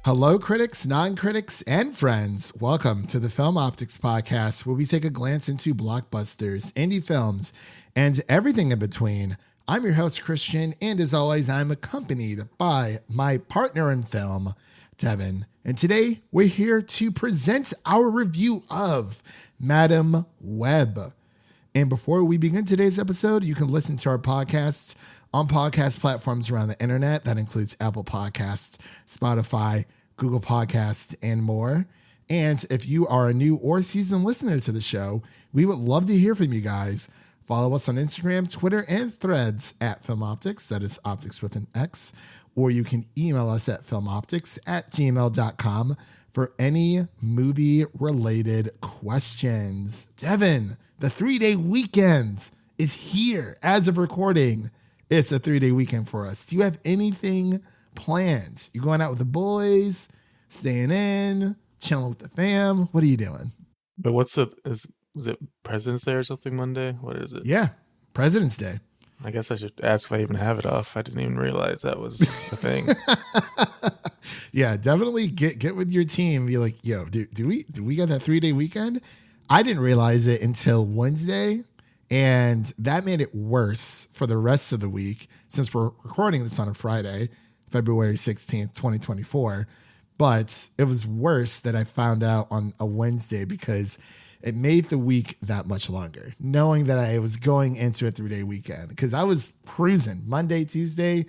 Hello, critics, non-critics, and friends. Welcome to the Film Optix podcast, where we take a glance into blockbusters, indie films, and everything in between. I'm your host, Christian, and as always, I'm accompanied by my partner in film, Devin. And today, we're here to present our review of Madam Webb. And before we begin today's episode, you can listen to our podcast on podcast platforms around the internet. That includes Apple Podcasts, Spotify, Google Podcasts, and more. And if you are a new or seasoned listener to the show, we would love to hear from you guys. Follow us on Instagram, Twitter, and Threads at Film Optix. That is Optix with an X. Or you can email us at filmoptix@gmail.com for any movie-related questions. Devin, the 3-day weekend is here as of recording. It's a 3-day weekend for us. Do you have anything planned? You going out with the boys, staying in, chilling with the fam? What are you doing? But is it President's Day or something Monday? What is it? Yeah, President's Day. I guess I should ask if I even have it off. I didn't even realize that was a thing. Yeah, definitely get with your team. Be like, yo, do we got that 3-day weekend? I didn't realize it until Wednesday. And that made it worse for the rest of the week since we're recording this on a Friday, February 16th, 2024. But it was worse that I found out on a Wednesday because it made the week that much longer, knowing that I was going into a 3-day weekend because I was cruising Monday, Tuesday,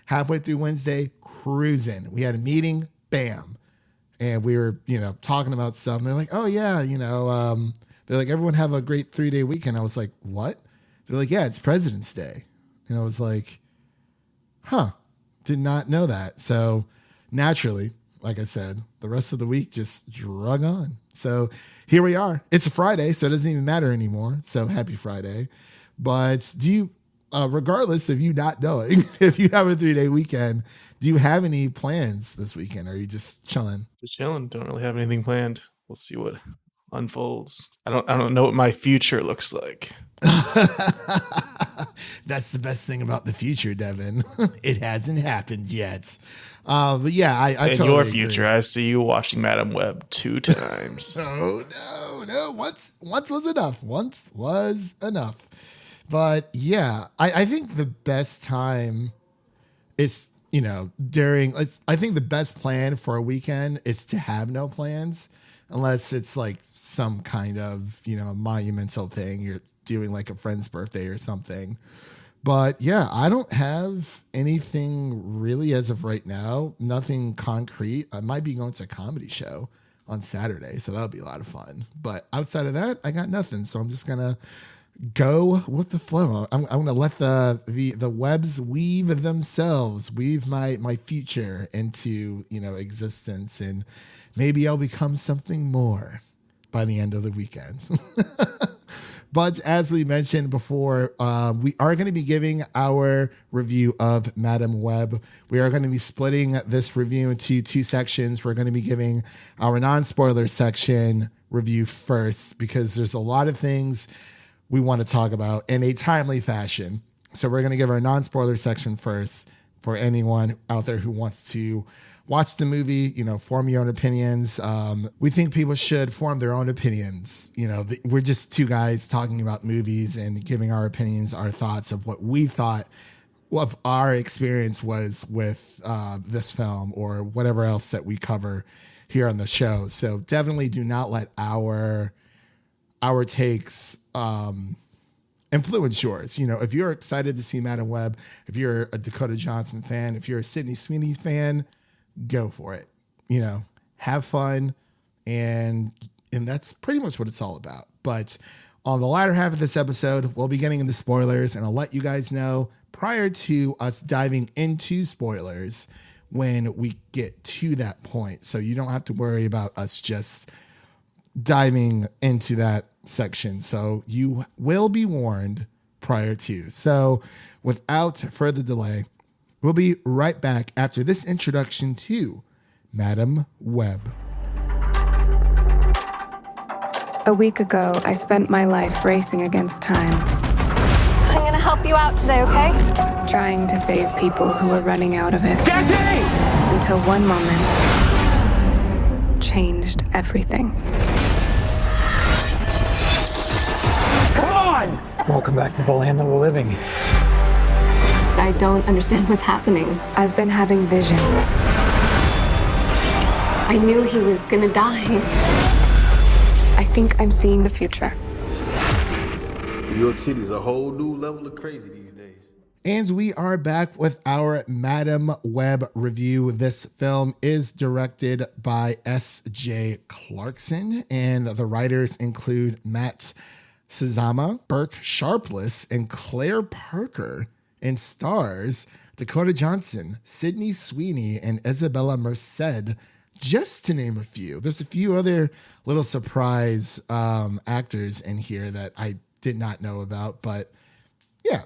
halfway through Wednesday, cruising. We had a meeting, bam. And we were, talking about stuff. And they're like, oh, yeah, they're like, everyone have a great 3-day weekend. I was like, what? They're like, yeah, it's President's Day. And I was like, did not know that. So naturally, like I said, the rest of the week just drug on. So here we are. It's a Friday, so it doesn't even matter anymore. So happy Friday. But do you, regardless of you not knowing, if you have a 3-day weekend, do you have any plans this weekend? Or are you just chilling? Just chilling. Don't really have anything planned. We'll see what unfolds. I don't know what my future looks like. That's the best thing about the future, Devin. It hasn't happened yet. But yeah, I in totally your agree. future, I see you watching Madam Webb 2 times. No. Once was enough. Once was enough. But yeah, I think the best time is, I think the best plan for a weekend is to have no plans. Unless it's like some kind of, monumental thing. You're doing like a friend's birthday or something. But yeah, I don't have anything really as of right now. Nothing concrete. I might be going to a comedy show on Saturday. So that'll be a lot of fun. But outside of that, I got nothing. So I'm just going to go with the flow. I'm going to let the webs weave themselves, weave my future into, existence, and maybe I'll become something more by the end of the weekend. But as we mentioned before, we are going to be giving our review of Madam Webb. We are going to be splitting this review into 2 sections. We're going to be giving our non-spoiler section review first because there's a lot of things we want to talk about in a timely fashion. So we're going to give our non-spoiler section first for anyone out there who wants to watch the movie, form your own opinions. We think people should form their own opinions. We're just 2 guys talking about movies and giving our opinions, our thoughts of what we thought, what our experience was with this film or whatever else that we cover here on the show. So definitely do not let our takes influence yours. If you're excited to see Madam Webb, if you're a Dakota Johnson fan, if you're a Sydney Sweeney fan, go for it. Have fun, and that's pretty much what it's all about. But on the latter half of this episode, we'll be getting into spoilers, and I'll let you guys know prior to us diving into spoilers when we get to that point. So you don't have to worry about us just diving into that section. So you will be warned prior to. So without further delay, we'll be right back after this introduction to Madam Webb. A week ago, I spent my life racing against time. I'm gonna help you out today, okay? Trying to save people who were running out of it. Jesse! Until one moment, changed everything. Come on! Welcome back to the land of the living. I don't understand what's happening. I've been having visions. I knew he was gonna die. I think I'm seeing the future. New York City is a whole new level of crazy these days. And we are back with our Madam Webb review. This film is directed by S.J. Clarkson, and the writers include Matt Sazama, Burke Sharpless, and Claire Parker, and stars Dakota Johnson, Sydney Sweeney, and Isabella Merced, just to name a few. There's a few other little surprise actors in here that I did not know about, but yeah.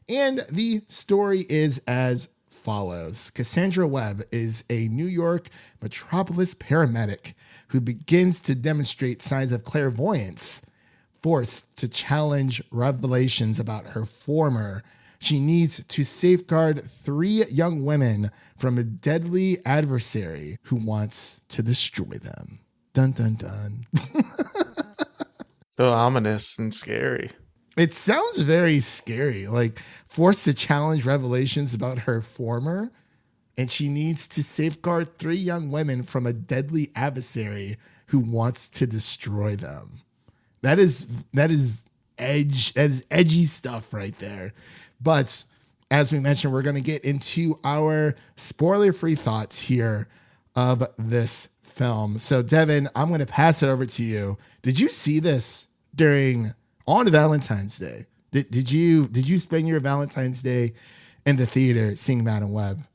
And the story is as follows. Cassandra Webb is a New York metropolis paramedic who begins to demonstrate signs of clairvoyance. Forced to challenge revelations about her former, she needs to safeguard 3 young women from a deadly adversary who wants to destroy them. Dun, dun, dun. So ominous and scary. It sounds very scary, like forced to challenge revelations about her former, and she needs to safeguard 3 young women from a deadly adversary who wants to destroy them. That is edgy stuff right there. But as we mentioned, we're going to get into our spoiler-free thoughts here of this film. So Devin, I'm going to pass it over to you. Did you see this on Valentine's Day? Did you spend your Valentine's Day in the theater seeing Madam Webb?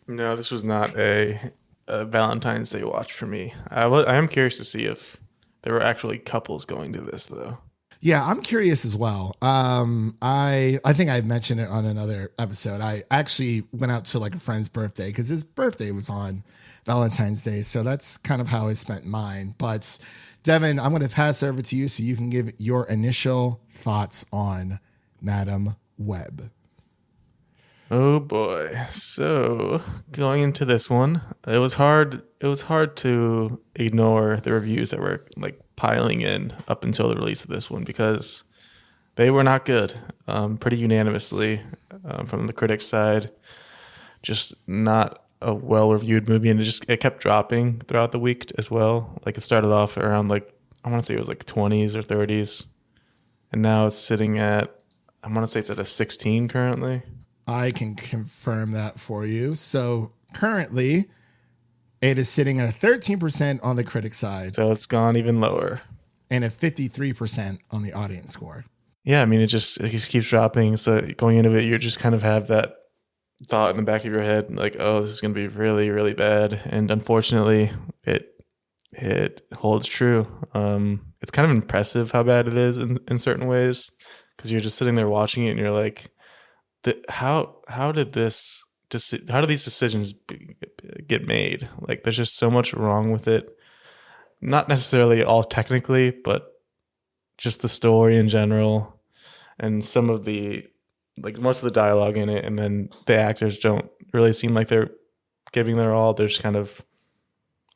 No, this was not a Valentine's Day watch for me. I am curious to see if there were actually couples going to this, though. Yeah, I'm curious as well. I think I mentioned it on another episode. I actually went out to like a friend's birthday because his birthday was on Valentine's Day. So that's kind of how I spent mine. But Devin, I'm going to pass over to you so you can give your initial thoughts on Madam Webb. Oh boy. So going into this one, it was hard to ignore the reviews that were like piling in up until the release of this one because they were not good. Pretty unanimously from the critics' side, just not a well-reviewed movie, and it kept dropping throughout the week as well. Like it started off around like, I want to say it was like 20s or 30s, and now it's sitting at, I want to say it's at a 16 currently. I can confirm that for you. So currently, it is sitting at a 13% on the critic side. So it's gone even lower. And a 53% on the audience score. Yeah, I mean, it just keeps dropping. So going into it, you just kind of have that thought in the back of your head, like, oh, this is going to be really, really bad. And unfortunately, it holds true. It's kind of impressive how bad it is in certain ways, because you're just sitting there watching it and you're like, how did these decisions get made? Like, there's just so much wrong with it. Not necessarily all technically, but just the story in general, and some of the, like, most of the dialogue in it, and then the actors don't really seem like they're giving their all. They're just kind of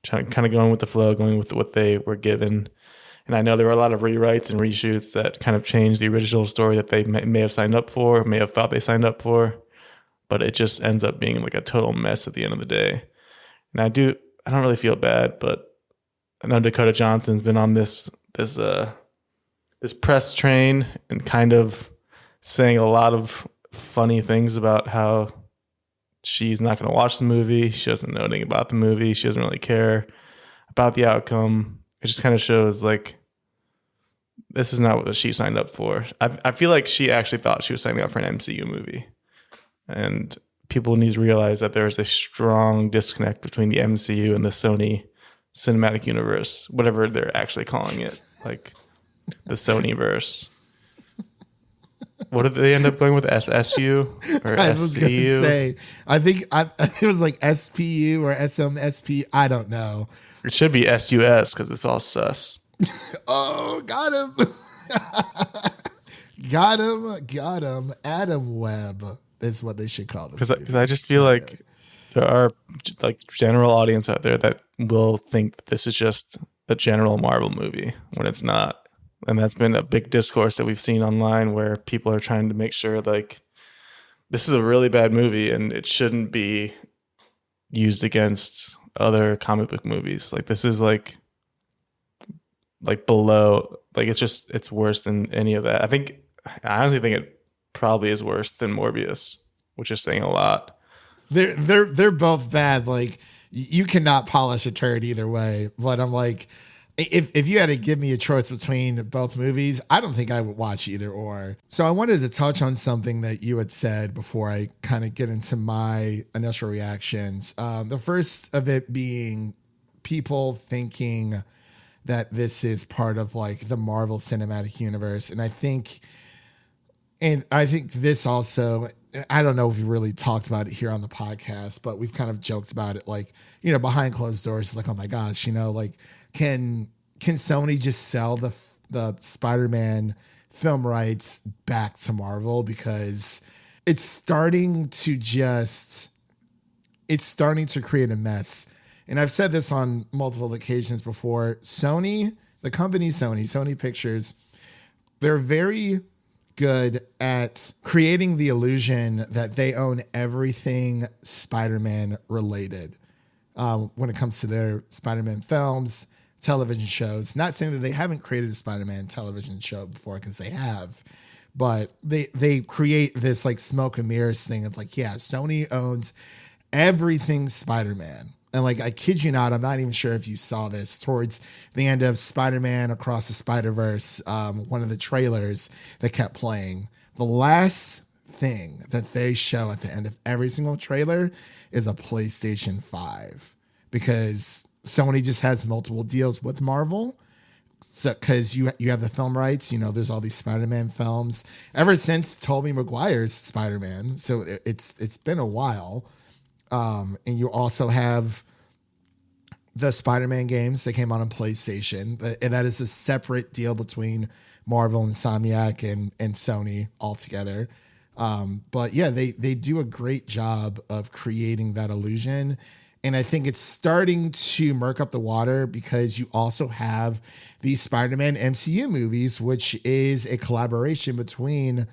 going with the flow, going with what they were given. And I know there were a lot of rewrites and reshoots that kind of changed the original story that they may have signed up for, may have thought they signed up for, but it just ends up being like a total mess at the end of the day. And I don't really feel bad, but I know Dakota Johnson's been on this press train and kind of saying a lot of funny things about how she's not going to watch the movie. She doesn't know anything about the movie. She doesn't really care about the outcome. It just kind of shows like this is not what she signed up for. I feel like she actually thought she was signing up for an MCU movie. And people need to realize that there is a strong disconnect between the MCU and the Sony cinematic universe, whatever they're actually calling it, like the Sony-verse. What did they end up going with? SSU or I was going to SCU? say, I think it was like SPU or SMSP. I don't know. It should be SUS because it's all sus. Oh, got him. Got him. Adam Webb is what they should call this. Because I just feel like There are like general audience out there that will think that this is just a general Marvel movie when it's not. And that's been a big discourse that we've seen online where people are trying to make sure like this is a really bad movie and it shouldn't be used against other comic book movies. Like this is like below, like it's worse than any of that. I honestly think it probably is worse than Morbius, which is saying a lot. They're both bad. Like you cannot polish a turd either way. But I'm like, if you had to give me a choice between both movies, I don't think I would watch either or. So I wanted to touch on something that you had said before I kind of get into my initial reactions. The first of it being people thinking that this is part of like the Marvel Cinematic Universe. And I think this also, I don't know if we really talked about it here on the podcast, but we've kind of joked about it, like, you know, behind closed doors, like, oh my gosh, you know, like, can Sony just sell the Spider-Man film rights back to Marvel? Because it's starting to create a mess. And I've said this on multiple occasions before. Sony, the company Sony Pictures, they're very good at creating the illusion that they own everything Spider-Man related when it comes to their Spider-Man films, television shows. Not saying that they haven't created a Spider-Man television show before, because they have, but they create this like smoke and mirrors thing of like, yeah, Sony owns everything Spider-Man. And like, I kid you not, I'm not even sure if you saw this towards the end of Spider-Man Across the Spider-Verse, one of the trailers that kept playing. The last thing that they show at the end of every single trailer is a PlayStation 5, because Sony just has multiple deals with Marvel. So, because you have the film rights, you know, there's all these Spider-Man films ever since Tobey Maguire's Spider-Man. So it's been a while. And you also have the Spider-Man games that came out on PlayStation. And that is a separate deal between Marvel and Insomniac and Sony altogether. But yeah, they do a great job of creating that illusion. And I think it's starting to murk up the water, because you also have these Spider-Man MCU movies, which is a collaboration between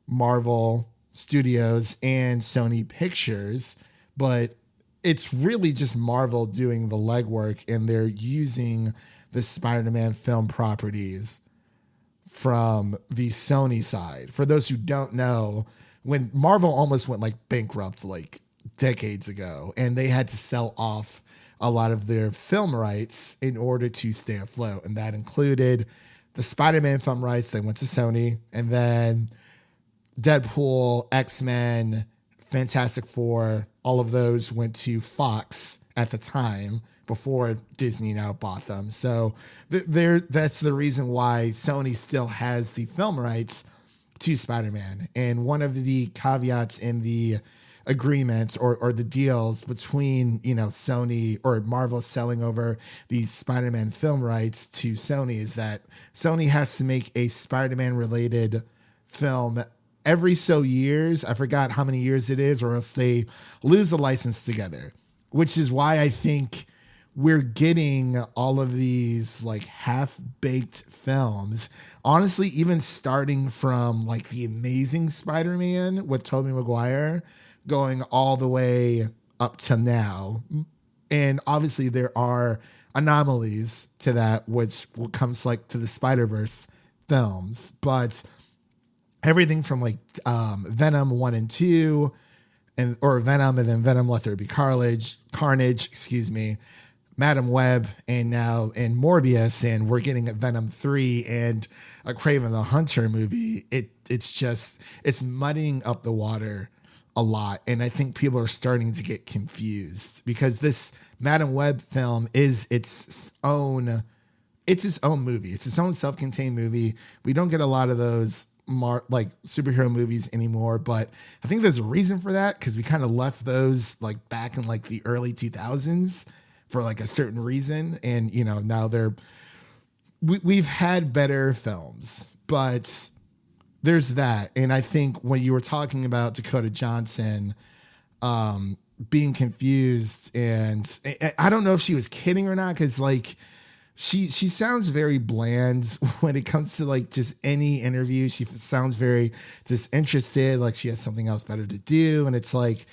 Marvel Studios and Sony Pictures. But it's really just Marvel doing the legwork, and they're using the Spider-Man film properties from the Sony side. For those who don't know, when Marvel almost went like bankrupt like decades ago, and they had to sell off a lot of their film rights in order to stay afloat. And that included the Spider-Man film rights that went to Sony, and then Deadpool, X-Men, Fantastic Four, all of those went to Fox at the time before Disney now bought them. So that's the reason why Sony still has the film rights to Spider-Man. And one of the caveats in the agreements or the deals between, you know, Sony or Marvel selling over these Spider-Man film rights to Sony is that Sony has to make a Spider-Man related film every so years. I forgot how many years it is, or else they lose the license together, which is why I think we're getting all of these like half-baked films. Honestly, even starting from like The Amazing Spider-Man with Tobey Maguire going all the way up to now. And obviously there are anomalies to that, which comes like to the Spider-Verse films, but everything from like Venom 1 and 2, or Venom and then Venom Let There Be Carnage, Madam Web, and now in Morbius, and we're getting a Venom 3 and a Kraven the Hunter movie. It's muddying up the water a lot, and I think people are starting to get confused, because this Madam Web film is its own movie. It's its own self-contained movie. We don't get a lot of those like superhero movies anymore, but I think there's a reason for that, because we kind of left those like back in like the early 2000s for like a certain reason, and you know, now we've had better films, but there's that. And I think when you were talking about Dakota Johnson being confused, and I don't know if she was kidding or not, because like she sounds very bland when it comes to like just any interview. She sounds very disinterested, like she has something else better to do, and it's like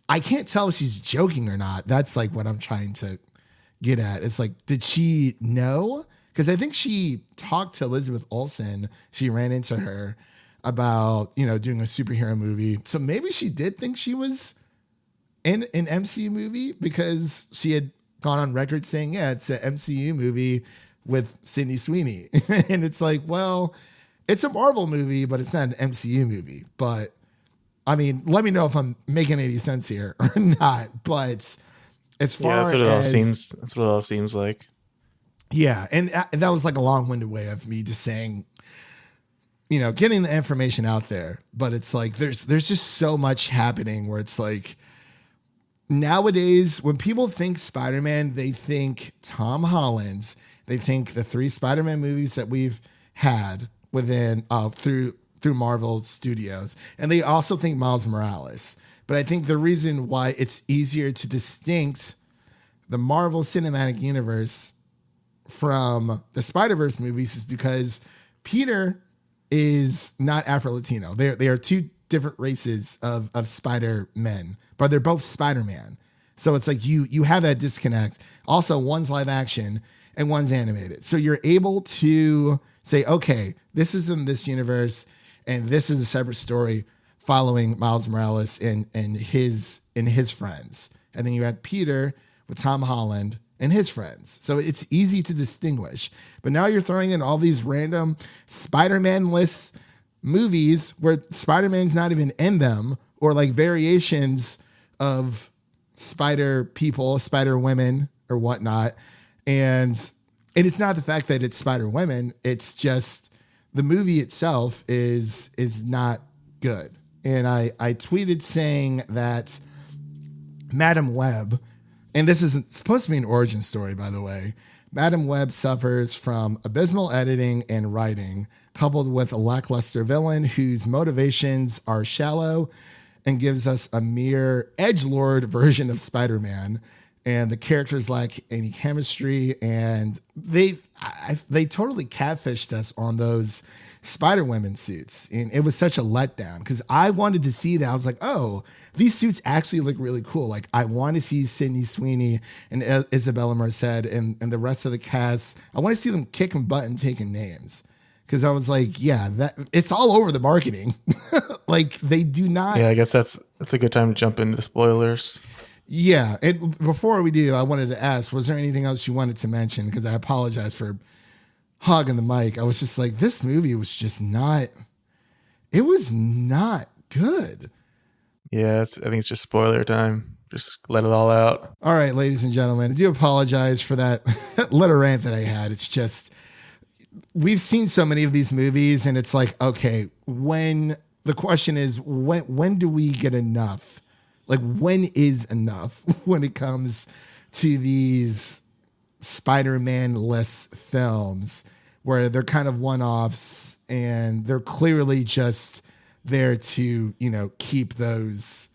I can't tell if she's joking or not. That's like what I'm trying to get at. It's like, did she know? Because I think she talked to Elizabeth Olsen. She ran into her about, doing a superhero movie. So maybe she did think she was in an MCU movie, because she had gone on record saying, yeah, it's an MCU movie with Sydney Sweeney. And it's like, well, it's a Marvel movie, but it's not an MCU movie. But I mean, let me know if I'm making any sense here or not. But as far that's what it all seems. That's what it all seems like. Yeah, and that was like a long-winded way of me just saying, getting the information out there. But it's like there's just so much happening where it's like nowadays when people think Spider-Man, they think Tom Holland's, they think the 3 Spider-Man movies that we've had within through Marvel Studios, and they also think Miles Morales. But I think the reason why it's easier to distinct the Marvel Cinematic Universe from the Spider-Verse movies is because Peter is not Afro-Latino. They are 2 different races of Spider-Men, but they're both Spider-Man. So it's like you have that disconnect. Also, one's live action and one's animated. So you're able to say, okay, this is in this universe and this is a separate story following Miles Morales and his friends. And then you have Peter with Tom Holland and his friends. So it's easy to distinguish. But now you're throwing in all these random Spider-Man-less movies where Spider-Man's not even in them, or like variations of Spider people, Spider women or whatnot. And it's not the fact that it's Spider women. It's just the movie itself is not good. And I tweeted saying that Madam Webb, and this isn't supposed to be an origin story, by the way, Madam Webb suffers from abysmal editing and writing, coupled with a lackluster villain whose motivations are shallow and gives us a mere edgelord version of Spider-Man. And the characters lack any chemistry, and they totally catfished us on those Spider-Women suits. And it was such a letdown because I wanted to see that. I was like, oh, these suits actually look really cool. Like, I want to see Sydney Sweeney and Isabella Merced and the rest of the cast. I want to see them kicking butt and taking names. Because I was like, yeah, that it's all over the marketing. Like, they do not. Yeah, I guess that's a good time to jump into the spoilers. Yeah. Before we do, I wanted to ask, was there anything else you wanted to mention? Because I apologize for hogging the mic. I was just like, this movie was just not, it was not good. Yeah, I think it's just spoiler time. Just let it all out. All right, ladies and gentlemen, I do apologize for that little rant that I had. It's just, we've seen so many of these movies, and it's like, okay, the question is, when do we get enough? Like, when is enough when it comes to these Spider-Man-less films where they're kind of one-offs and they're clearly just there to, keep those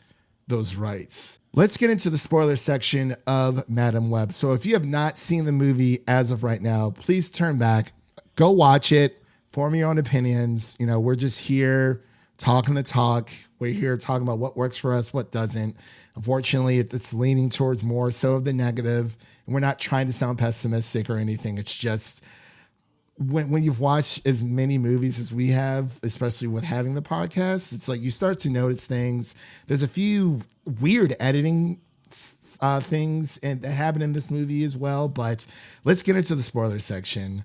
rights. Let's get into the spoiler section of Madam Web. So if you have not seen the movie as of right now, please turn back, go watch it, form your own opinions. We're just here talking the talk. We're here talking about what works for us, what doesn't. Unfortunately, it's leaning towards more so of the negative. And we're not trying to sound pessimistic or anything. It's just when you've watched as many movies as we have, especially with having the podcast, it's like you start to notice things. There's a few weird editing things that happen in this movie as well. But let's get into the spoiler section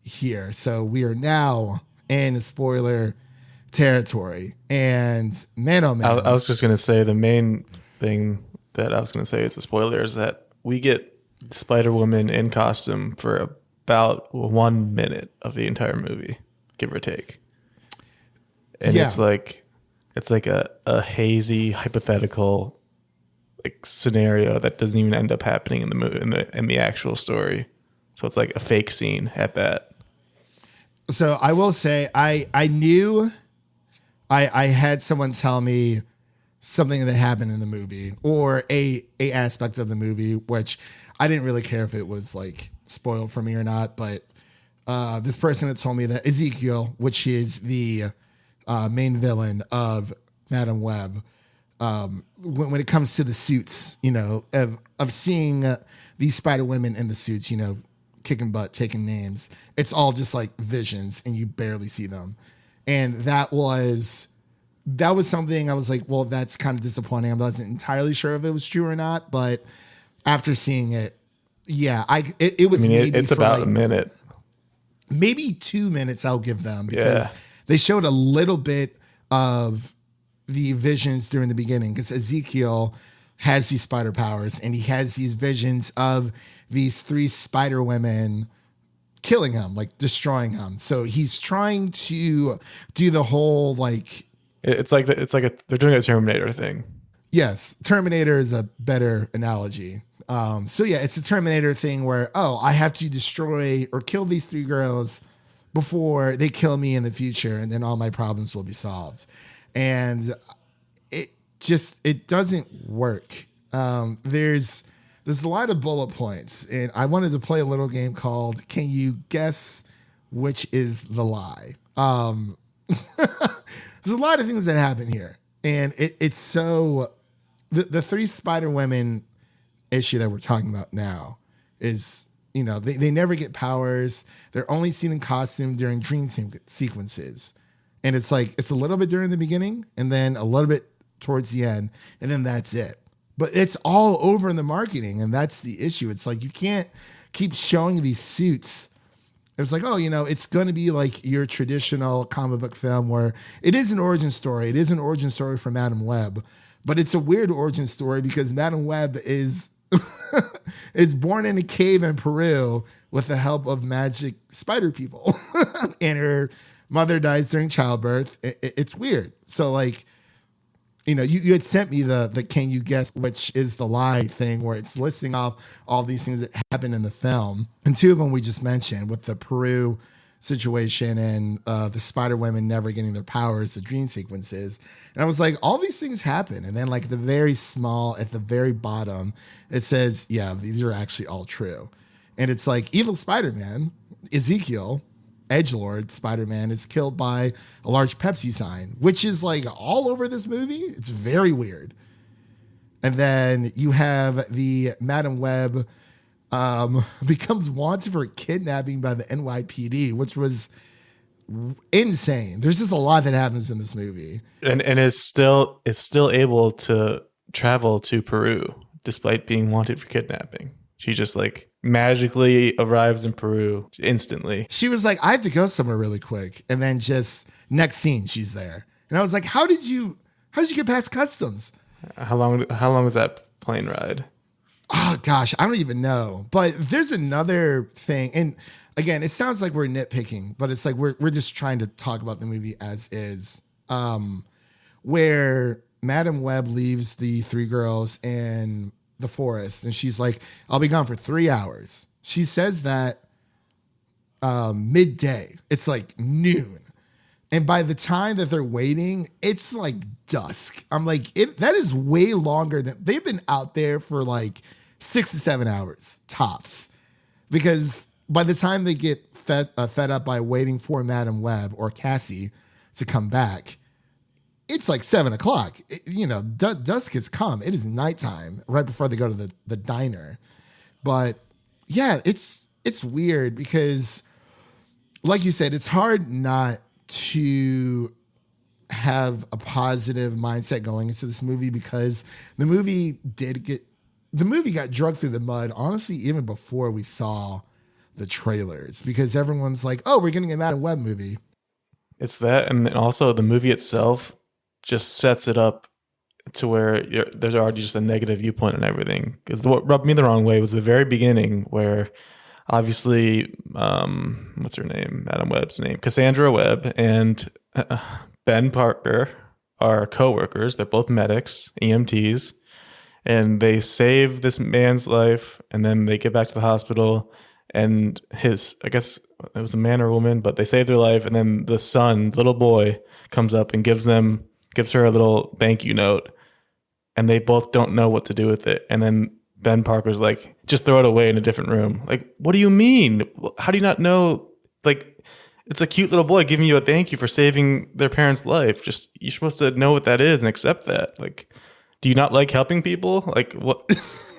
here. So we are now in spoiler territory, and man, oh man. I was just going to say the main thing that I was going to say is a spoiler is that we get Spider-Woman in costume for about 1 minute of the entire movie, give or take. And yeah. it's like a hazy hypothetical like scenario that doesn't even end up happening in the movie in the actual story. So it's like a fake scene at that. So I will say I knew I had someone tell me something that happened in the movie or a aspect of the movie, which I didn't really care if it was like spoiled for me or not. But this person had told me that Ezekiel, which is the main villain of Madam Web, when it comes to the suits, you know, of seeing these Spider Women in the suits, you know, kicking butt, taking names, it's all just like visions and you barely see them. And that was something I was like, well, that's kind of disappointing. I wasn't entirely sure if it was true or not, but after seeing it, yeah, it was. I mean, maybe it's about a minute, maybe 2 minutes. I'll give them because they showed a little bit of the visions during the beginning because Ezekiel has these spider powers and he has these visions of these 3 Spider Women killing him, like destroying him. So he's trying to do the whole like it's like they're doing a Terminator thing. Yes, Terminator is a better analogy. So yeah, it's a Terminator thing where I have to destroy or kill these 3 girls before they kill me in the future, and then all my problems will be solved. And it doesn't work. There's a lot of bullet points, and I wanted to play a little game called Can You Guess Which Is the Lie? There's a lot of things that happen here, and it's so the 3 Spider Women issue that we're talking about now is, you know, they never get powers. They're only seen in costume during dream sequences, and it's like it's a little bit during the beginning, and then a little bit towards the end, and then that's it. But it's all over in the marketing, and that's the issue. It's like you can't keep showing these suits. It's like, oh, you know, it's going to be like your traditional comic book film where it is an origin story. It is an origin story for Madam Web, but it's a weird origin story because Madam Web is born in a cave in Peru with the help of magic spider people, and her mother dies during childbirth. It's weird. So like, you know, you had sent me the Can You Guess Which Is the Lie thing where it's listing off all these things that happen in the film. And 2 of them we just mentioned with the Peru situation and the Spider Women never getting their powers, the dream sequences. And I was like, all these things happen. And then like at the very bottom, it says, yeah, these are actually all true. And it's like evil Spider-Man, Ezekiel, edgelord Spider-Man is killed by a large Pepsi sign, which is like all over this movie. It's very weird. And then you have the Madam Web becomes wanted for kidnapping by the NYPD, which was insane. There's just a lot that happens in this movie. And it's still able to travel to Peru despite being wanted for kidnapping. She just like magically arrives in Peru instantly. She was like, I have to go somewhere really quick. And then just next scene, she's there. And I was like, how did you get past customs? How long was that plane ride? Oh gosh, I don't even know. But there's another thing. And again, it sounds like we're nitpicking, but it's like we're just trying to talk about the movie as is. Where Madam Web leaves the 3 girls in the forest and she's like, I'll be gone for 3 hours. She says that midday. It's like noon. And by the time that they're waiting, it's like dusk. I'm like, that is way longer than they've been out there for like 6 to 7 hours tops. Because by the time they get fed up by waiting for Madam Web or Cassie to come back, it's like 7 o'clock. Dusk has come. It is nighttime right before they go to the diner. But yeah, it's weird because, like you said, it's hard not to have a positive mindset going into this movie because the movie got dragged through the mud, honestly, even before we saw the trailers, because everyone's like, oh, we're getting a Madam Web movie. It's that, and also the movie itself just sets it up to where there's already just a negative viewpoint on everything. Because what rubbed me the wrong way was the very beginning where obviously, what's her name? Madam Webb's name, Cassandra Webb and Ben Parker are co-workers. They're both medics, EMTs, and they save this man's life, and then they get back to the hospital, and I guess it was a man or a woman, but they save their life, and then the son, little boy, comes up and gives her a little thank you note and they both don't know what to do with it. And then Ben Parker's like, just throw it away in a different room. Like, what do you mean? How do you not know? Like, it's a cute little boy giving you a thank you for saving their parents' life. Just, you're supposed to know what that is and accept that. Like, do you not like helping people? Like, what?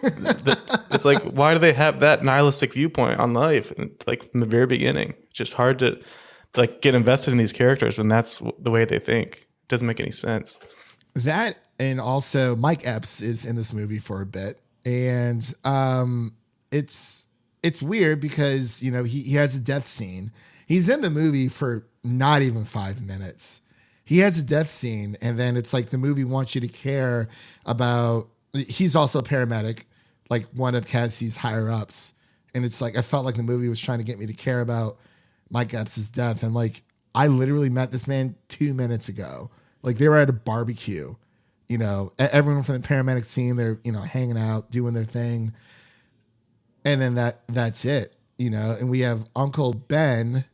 It's like, why do they have that nihilistic viewpoint on life? And like from the very beginning, it's just hard to like get invested in these characters when that's the way they think. It doesn't make any sense. That, and also Mike Epps is in this movie for a bit, and it's weird because he has a death scene. He's in the movie for not even 5 minutes. He has a death scene, and then it's like the movie wants you to care about. He's also a paramedic, like one of Cassie's higher ups, and it's like I felt like the movie was trying to get me to care about Mike Epps' death, and like I literally met this man 2 minutes ago. Like they were at a barbecue, everyone from the paramedic scene, they're hanging out, doing their thing, and then that's it, And we have Uncle Ben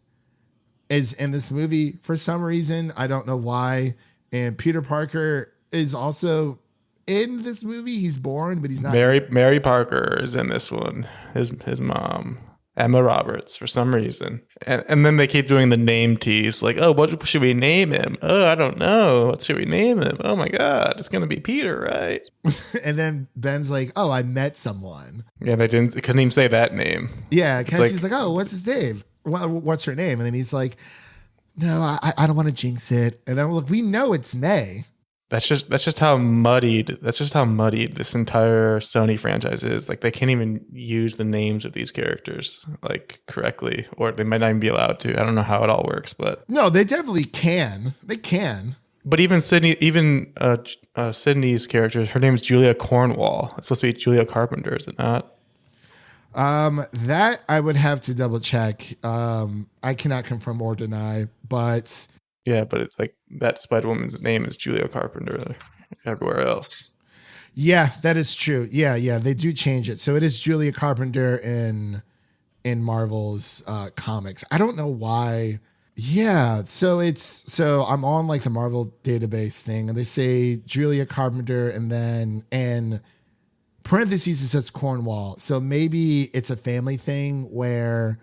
is in this movie for some reason. I don't know why. And Peter Parker is also in this movie. He's born, but he's not. Mary Parker is in this one. His mom, Emma Roberts, for some reason. And then they keep doing the name tease. Like, oh, what should we name him? Oh, I don't know. What should we name him? Oh my God, it's going to be Peter, right? And then Ben's like, oh, I met someone. Yeah, they couldn't even say that name. Yeah, Cassie's like, oh, what's his name? What's her name? And then he's like, no, I don't want to jinx it. And then look, we know it's May. That's just how muddied this entire Sony franchise is. Like they can't even use the names of these characters like correctly, or they might not even be allowed to. I don't know how it all works, but no, they definitely can. They can. But even Sydney's character, her name is Julia Cornwall. It's supposed to be Julia Carpenter, is it not? That I would have to double check. I cannot confirm or deny, but yeah, but it's like that Spider-Woman's name is Julia Carpenter everywhere else. Yeah, that is true. Yeah, they do change it. So it is Julia Carpenter in Marvel's comics. I don't know why. Yeah, so I'm on like the Marvel database thing, and they say Julia Carpenter, and then in parentheses it says Cornwall. So maybe it's a family thing where,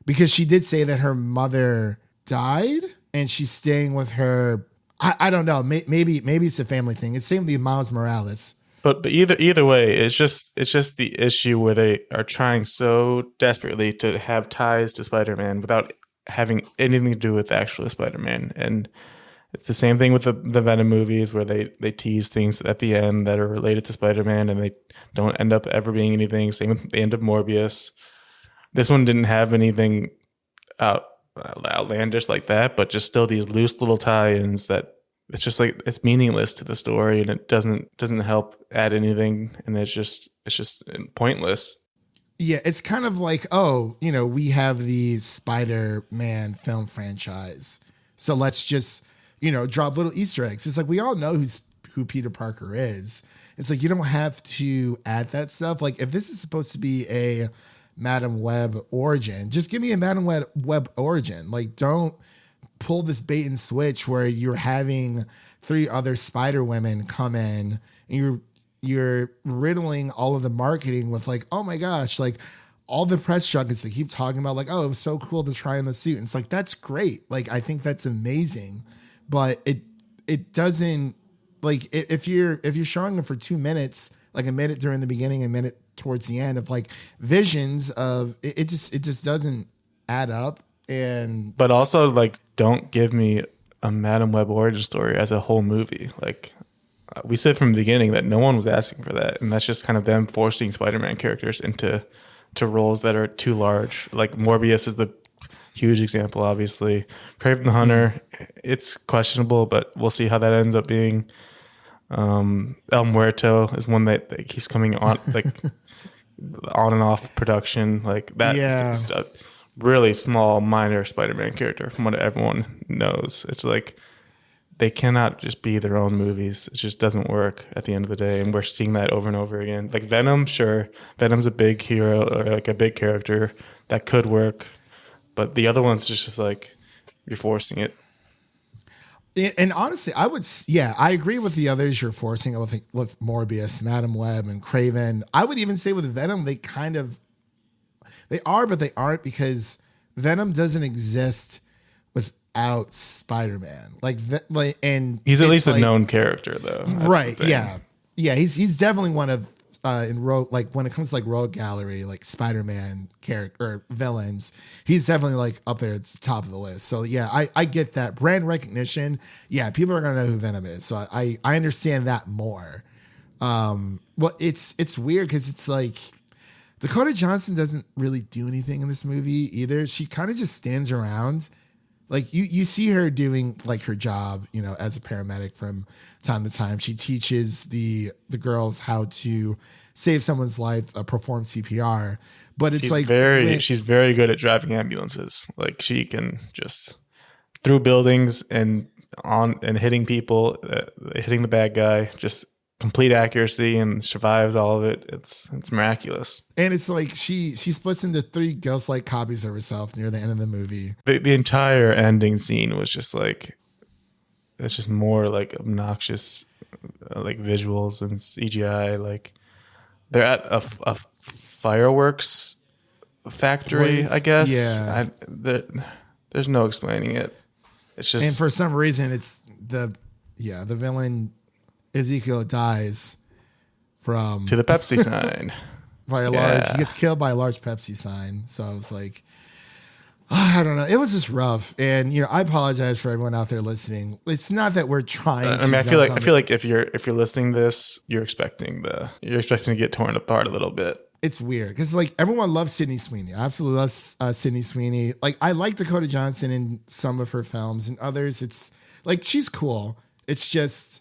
because she did say that her mother died and she's staying with her. I don't know. Maybe it's a family thing. It's same with Miles Morales. But either way, it's just the issue where they are trying so desperately to have ties to Spider-Man without having anything to do with actual Spider-Man. And it's the same thing with the Venom movies where they tease things at the end that are related to Spider-Man and they don't end up ever being anything. Same with the end of Morbius. This one didn't have anything outlandish like that, but just still these loose little tie-ins that it's just like it's meaningless to the story and it doesn't help add anything, and it's just pointless. Yeah, it's kind of like, we have the Spider-Man film franchise, so let's just drop little Easter eggs. It's like we all know who Peter Parker is. It's like you don't have to add that stuff. Like if this is supposed to be a Madam Web origin, just give me a Madam Web origin. Like don't pull this bait and switch where you're having 3 other Spider Women come in and you're riddling all of the marketing with like, oh my gosh, like all the press junkets that keep talking about like, oh, it was so cool to try on the suit. And it's like, that's great. Like, I think that's amazing, but it doesn't, like if you're showing them for 2 minutes, like a minute during the beginning, a minute towards the end of like visions of it just doesn't add up. And but also like don't give me a Madam Web origin story as a whole movie. Like we said from the beginning that no one was asking for that, and that's just kind of them forcing Spider-Man characters into roles that are too large. Like Morbius is the huge example, obviously. Kraven the Hunter, it's questionable, but we'll see how that ends up being. El Muerto is one that he's coming on like on and off production. Like that is just a really small, minor Spider-Man character from what everyone knows. It's like they cannot just be their own movies. It just doesn't work at the end of the day. And we're seeing that over and over again. Like Venom, sure. Venom's a big hero or like a big character that could work. But the other one's just like you're forcing it. And honestly, I agree with the others. You're forcing it with Morbius, Madam Web, and Craven. I would even say with Venom, they are, but they aren't, because Venom doesn't exist without Spider-Man. And He's at least a known character, though. That's right? the thing. Yeah. He's definitely one of in rogue, like when it comes to like Rogue Gallery, like Spider-Man character or villains, he's definitely like up there at the top of the list. So yeah, I get that brand recognition. Yeah, people are gonna know who Venom is. So I understand that more. Well, it's weird because it's like Dakota Johnson doesn't really do anything in this movie either. She kind of just stands around. Like you see her doing like her job, as a paramedic from time to time. She teaches the girls how to save someone's life, perform CPR. But it's she's very good at driving ambulances. Like she can just through buildings and hitting people, hitting the bad guy, just complete accuracy, and survives all of it. It's miraculous. And it's like she splits into 3 ghost-like copies of herself near the end of the movie. The entire ending scene was just like, it's just more like obnoxious, like visuals and CGI. Like they're at a fireworks factory, I guess. Yeah. There's no explaining it. It's just, and for some reason, it's the villain Ezekiel dies from to the Pepsi sign. He gets killed by a large Pepsi sign. So I was like, I don't know. It was just rough. And, I apologize for everyone out there listening. It's not that we're trying to. I feel like if you're listening to this, you're expecting to get torn apart a little bit. It's weird because like everyone loves Sydney Sweeney. I absolutely love Sydney Sweeney. Like I like Dakota Johnson in some of her films, and others it's like she's cool. It's just,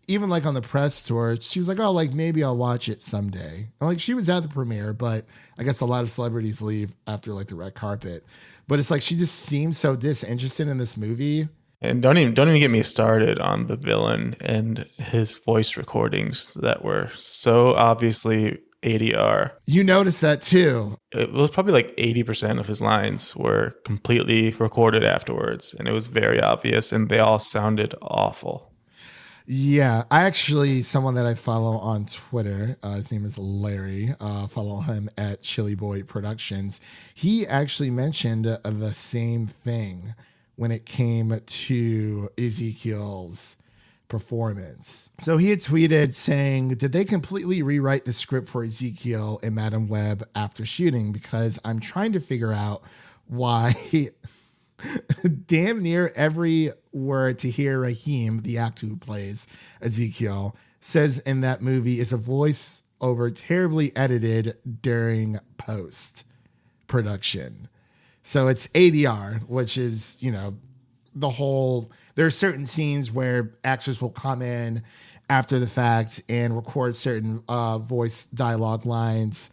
even like on the press tour, she was like, oh, like maybe I'll watch it someday. And like she was at the premiere, but I guess a lot of celebrities leave after like the red carpet. But it's like she just seems so disinterested in this movie. And don't even get me started on the villain and his voice recordings that were so obviously ADR. You noticed that too. It was probably like 80% of his lines were completely recorded afterwards, and it was very obvious, and they all sounded awful. Yeah, someone that I follow on Twitter, his name is Larry, follow him at Chili Boy Productions. He actually mentioned the same thing when it came to Ezekiel's performance. So he had tweeted saying, did they completely rewrite the script for Ezekiel and Madam Web after shooting? Because I'm trying to figure out why damn near every word Tahir Rahim, the actor who plays Ezekiel, says in that movie is a voice over terribly edited during post production. So it's ADR, which is, there are certain scenes where actors will come in after the fact and record certain voice dialogue lines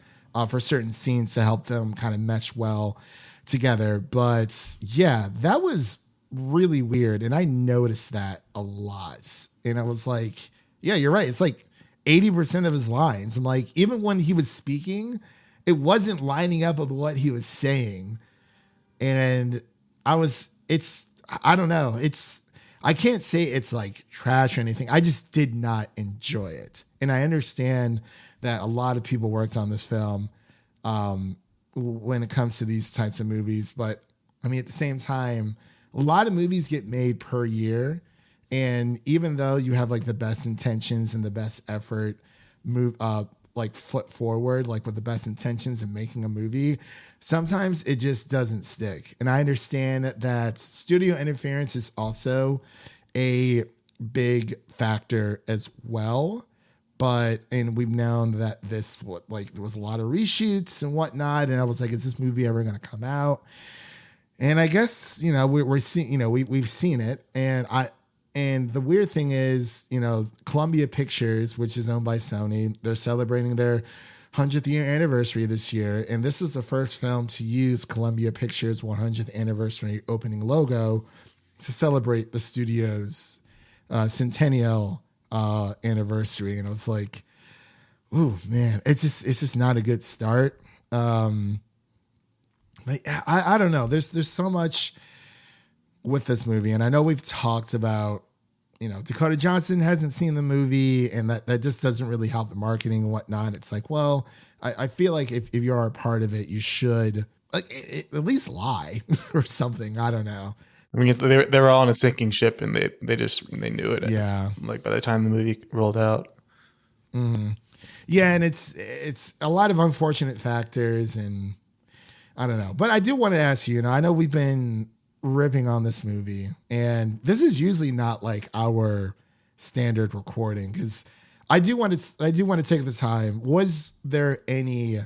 for certain scenes to help them kind of mesh well together. But yeah, that was really weird. And I noticed that a lot. And I was like, yeah, you're right. It's like 80% of his lines. I'm like, even when he was speaking, it wasn't lining up with what he was saying. And I don't know. I can't say it's like trash or anything. I just did not enjoy it. And I understand that a lot of people worked on this film when it comes to these types of movies. But I mean, at the same time, a lot of movies get made per year. And even though you have like the best intentions and the best effort like foot forward, like with the best intentions in making a movie, sometimes it just doesn't stick. And I understand that studio interference is also a big factor as well. And we've known that there was a lot of reshoots and whatnot. And I was like, is this movie ever going to come out? And I guess, we're seeing, we've seen it. And the weird thing is, Columbia Pictures, which is owned by Sony, they're celebrating their 100th year anniversary this year. And this was the first film to use Columbia Pictures' 100th anniversary opening logo to celebrate the studio's centennial anniversary. And I was like, ooh, man, it's just not a good start. But I don't know. There's so much with this movie, and I know we've talked about, Dakota Johnson hasn't seen the movie, and that just doesn't really help the marketing and whatnot. It's like, well, I feel like if you are a part of it, you should at least lie or something. I don't know. I mean, they were all on a sinking ship, and they knew it. Yeah. Like by the time the movie rolled out. Mm-hmm. Yeah, and it's a lot of unfortunate factors, and I don't know. But I do want to ask you, I know we've been ripping on this movie, and this is usually not like our standard recording, because I do want to take the time. Was there any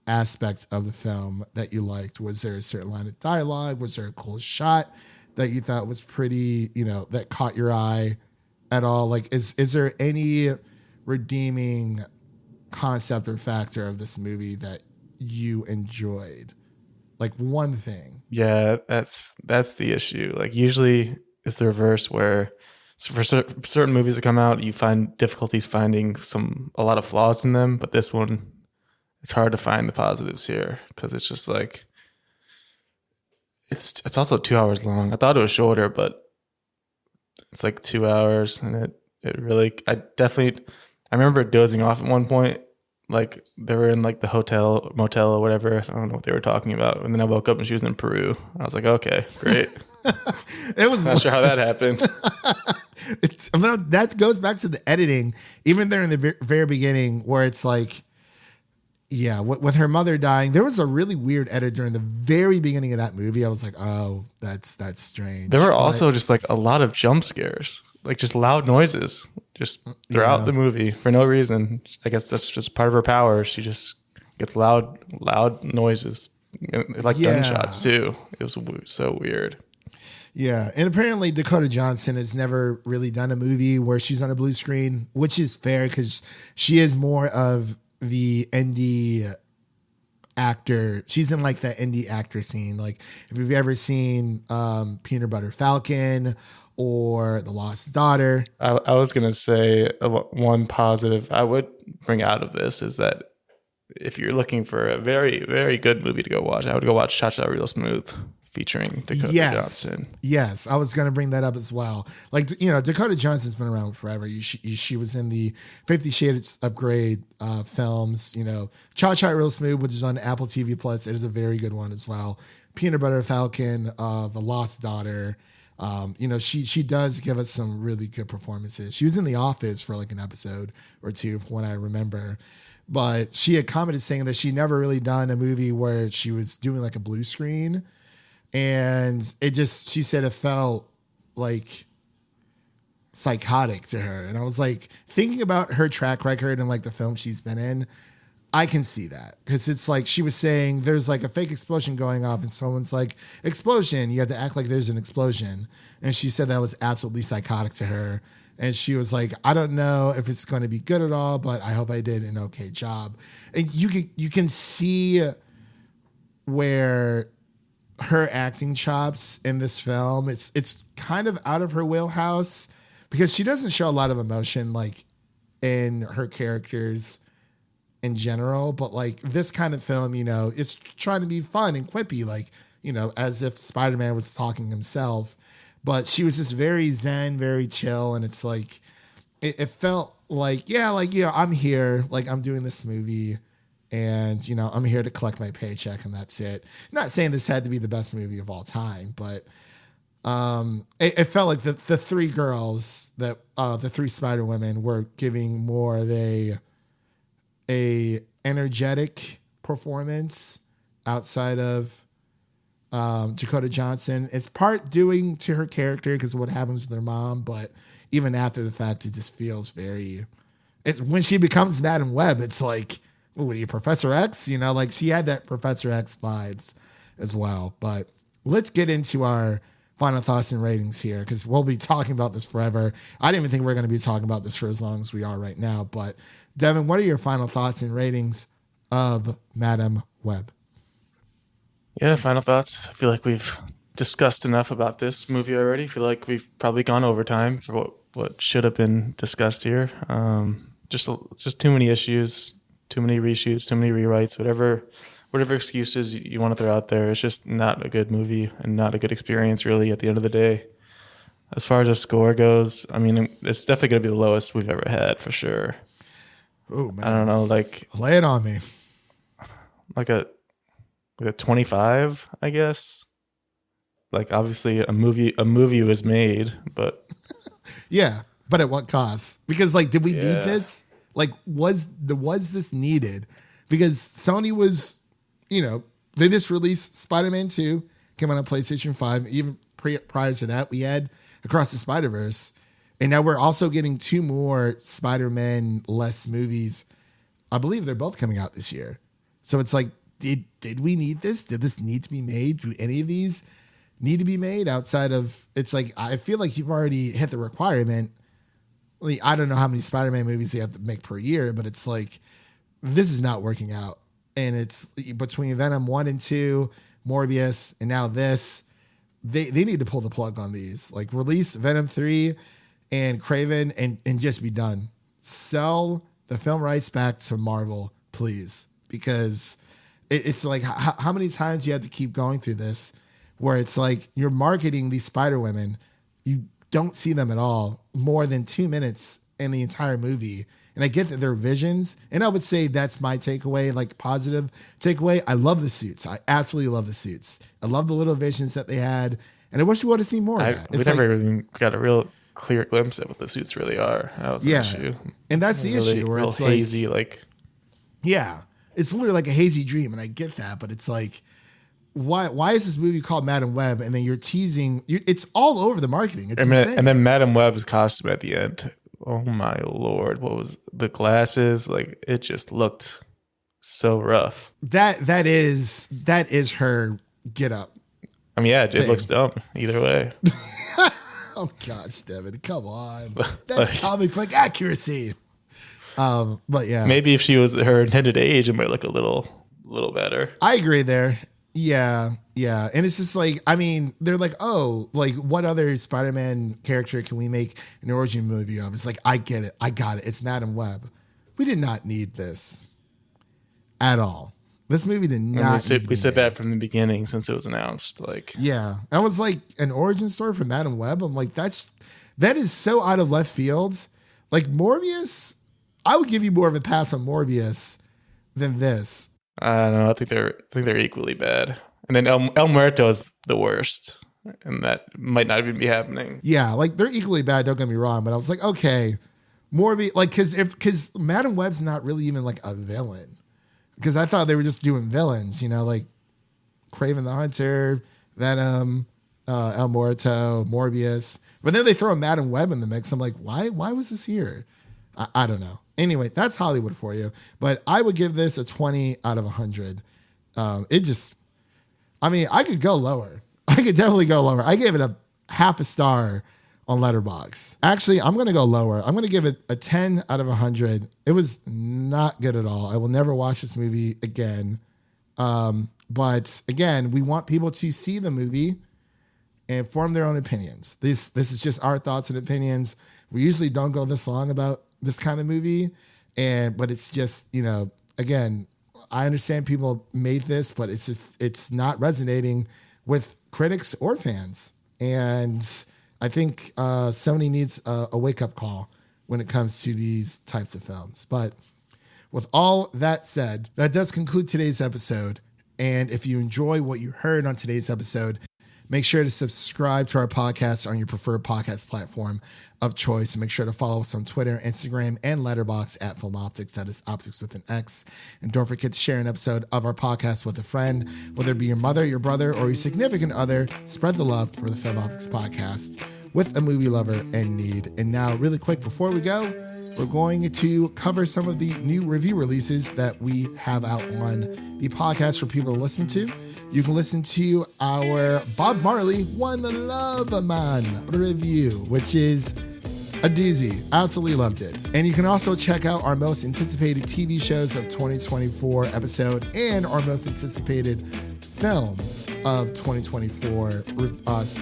aspects of the film that you liked? Was there a certain line of dialogue? Was there a cool shot that you thought was pretty, that caught your eye at all? Like, is there any redeeming concept or factor of this movie that you enjoyed? Like one thing. Yeah, that's the issue. Like usually it's the reverse, where for certain movies that come out, you find difficulties finding a lot of flaws in them. But this one, it's hard to find the positives here, because it's just like it's also 2 hours long. I thought it was shorter, but it's like 2 hours, and it really I remember dozing off at one point. Like they were in like the motel or whatever. I don't know what they were talking about. And then I woke up and she was in Peru. I was like, okay, great. It was not sure how that happened. That goes back to the editing, even there in the very beginning, where it's like, yeah, with her mother dying, there was a really weird edit during the very beginning of that movie. I was like, oh, that's strange. There were also just like a lot of jump scares, like just loud noises just throughout the movie for no reason. I guess that's just part of her power. She just gets loud noises, like gunshots too. It was so weird. Yeah, and apparently Dakota Johnson has never really done a movie where she's on a blue screen, which is fair because she is more of the indie actor. She's in like the indie actor scene. Like if you've ever seen Peanut Butter Falcon or The Lost Daughter. I was going to say one positive I would bring out of this is that if you're looking for a very, very good movie to go watch, I would go watch Cha Cha Real Smooth featuring Dakota Johnson. Yes, I was going to bring that up as well. Like, Dakota Johnson's been around forever. She was in the 50 Shades of Grey films. Cha Cha Real Smooth, which is on Apple TV Plus. It is a very good one as well. Peanut Butter Falcon, The Lost Daughter. She does give us some really good performances. She was in The Office for like an episode or two from what I remember. But she had commented saying that she never really done a movie where she was doing like a blue screen. And she said it felt like psychotic to her. And I was like, thinking about her track record and like the film she's been in, I can see that. Because it's like she was saying there's like a fake explosion going off and someone's like, explosion. You have to act like there's an explosion. And she said that was absolutely psychotic to her. And she was like, I don't know if it's going to be good at all, but I hope I did an okay job. And you can see where her acting chops in this film, it's kind of out of her wheelhouse because she doesn't show a lot of emotion like in her characters in general. But like this kind of film, it's trying to be fun and quippy, like, as if Spider-Man was talking himself. But she was just very zen, very chill. And it's like, it felt like, I'm here, like I'm doing this movie and, I'm here to collect my paycheck and that's it. Not saying this had to be the best movie of all time, but it felt like the three girls that, the three Spider Women were giving more of a energetic performance outside of Dakota Johnson. It's part doing to her character because of what happens with her mom, but even after the fact, it just feels it's when she becomes Madam Web, it's like, what are you, Professor X? Like she had that Professor X vibes as well. But let's get into our final thoughts and ratings here because we'll be talking about this forever. I didn't even think we are going to be talking about this for as long as we are right now. But Devin, what are your final thoughts and ratings of Madam Web? Yeah, final thoughts. I feel like we've discussed enough about this movie already. I feel like we've probably gone over time for what should have been discussed here. Just too many issues, too many reshoots, too many rewrites, whatever whatever excuses you want to throw out there, it's just not a good movie and not a good experience really at the end of the day. As far as the score goes, I mean, it's definitely going to be the lowest we've ever had for sure. Oh man, I don't know, like lay it on me. Like a 25, I guess. Like obviously a movie was made, but yeah, but at what cost? Because like, did we need this? Like, was this needed? Because Sony was, they just released Spider-Man 2, came out on PlayStation 5. Even prior to that, we had Across the Spider-Verse. And now we're also getting 2 more Spider-Man-less movies. I believe they're both coming out this year. So it's like, did we need this? Did this need to be made? Do any of these need to be made outside of, it's like, I feel like you've already hit the requirement. I don't know how many Spider-Man movies they have to make per year, but it's like, this is not working out. And it's between Venom 1 and 2, Morbius, and now this, they need to pull the plug on these. Like, release Venom 3 and Craven and just be done. Sell the film rights back to Marvel, please. Because it's like, how many times you have to keep going through this where it's like you're marketing these Spider-Women, you don't see them at all more than 2 minutes in the entire movie. And I get that they're visions. And I would say that's my takeaway, like positive takeaway. I love the suits. I absolutely love the suits. I love the little visions that they had. And I wish we would have seen more of that. We never even got a real clear glimpse of what the suits really are. That was an issue. And that's the issue where it's like hazy, like. Yeah. It's literally like a hazy dream. And I get that. But it's like, why is this movie called Madam Web? And then you're teasing. It's all over the marketing. It's insane. And then Madam Web's costume at the end. Oh my Lord. What was the glasses? Like, it just looked so rough. That is her get up. I mean, yeah, it looks dumb either way. Oh gosh, Devin, come on. That's comic book accuracy. But yeah. Maybe if she was her intended age, it might look a little better. I agree there. Yeah. And it's just like, I mean, they're like, oh, like what other Spider-Man character can we make an origin movie of? It's like, I get it. I got it. It's Madam Web. We did not need this at all. This movie did not. We said that from the beginning since it was announced. Like, yeah, that was like an origin story for Madam Web. I'm like, that is so out of left field. Like Morbius, I would give you more of a pass on Morbius than this. I don't know. I think they're equally bad. And then El Muerto is the worst, and that might not even be happening. Yeah, like they're equally bad. Don't get me wrong, but I was like, okay, Morbius, like because Madam Web's not really even like a villain. Because I thought they were just doing villains, like Kraven the Hunter, Venom, El Muerto, Morbius. But then they throw Madam Web in the mix. I'm like, why was this here? I don't know. Anyway, that's Hollywood for you. But I would give this a 20 out of 100. I could go lower. I could definitely go lower. I gave it a half a star on Letterboxd. Actually, I'm going to go lower. I'm going to give it a 10 out of 100. It was not good at all. I will never watch this movie again. But again, we want people to see the movie and form their own opinions. This is just our thoughts and opinions. We usually don't go this long about this kind of movie. But it's just, again, I understand people made this, but it's not resonating with critics or fans. And I think Sony needs a wake-up call when it comes to these types of films. But with all that said, that does conclude today's episode. And if you enjoy what you heard on today's episode, make sure to subscribe to our podcast on your preferred podcast platform of choice. And make sure to follow us on Twitter, Instagram, and Letterboxd at Film Optix. That is Optix with an X. And don't forget to share an episode of our podcast with a friend, whether it be your mother, your brother, or your significant other. Spread the love for the Film Optix podcast with a movie lover in need. And now, really quick, before we go, we're going to cover some of the new review releases that we have out on the podcast for people to listen to. You can listen to our Bob Marley One Love Man review, which is a doozy. Absolutely loved it. And you can also check out our most anticipated TV shows of 2024 episode and our most anticipated films of 2024,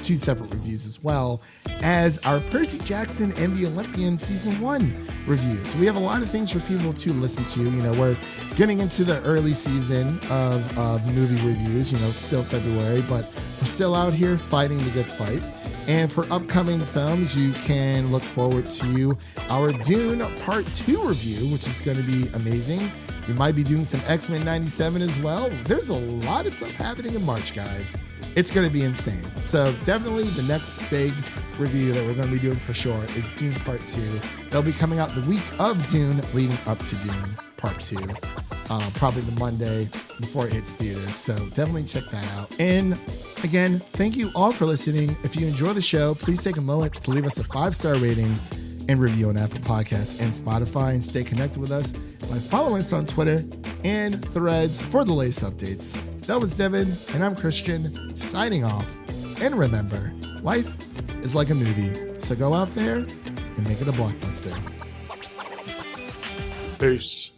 2 separate reviews as well as our Percy Jackson and the Olympian season 1 review. So we have a lot of things for people to listen to. You know, we're getting into the early season of movie reviews. You know, it's still February, but we're still out here fighting the good fight. And for upcoming films, you can look forward to our Dune Part 2 review, which is going to be amazing. We might be doing some X-Men 97 as well. There's a lot of stuff happening in March, guys. It's going to be insane. So definitely the next big review that we're going to be doing for sure is Dune Part 2. They'll be coming out the week of Dune leading up to Dune Part 2. Probably the Monday before it hits theaters. So definitely check that out. And again, thank you all for listening. If you enjoy the show, please take a moment to leave us a 5-star rating and review on Apple Podcasts and Spotify, and stay connected with us by following us on Twitter and Threads for the latest updates. That was Devin, and I'm Christian, signing off. And remember, life is like a movie, so go out there and make it a blockbuster. Peace.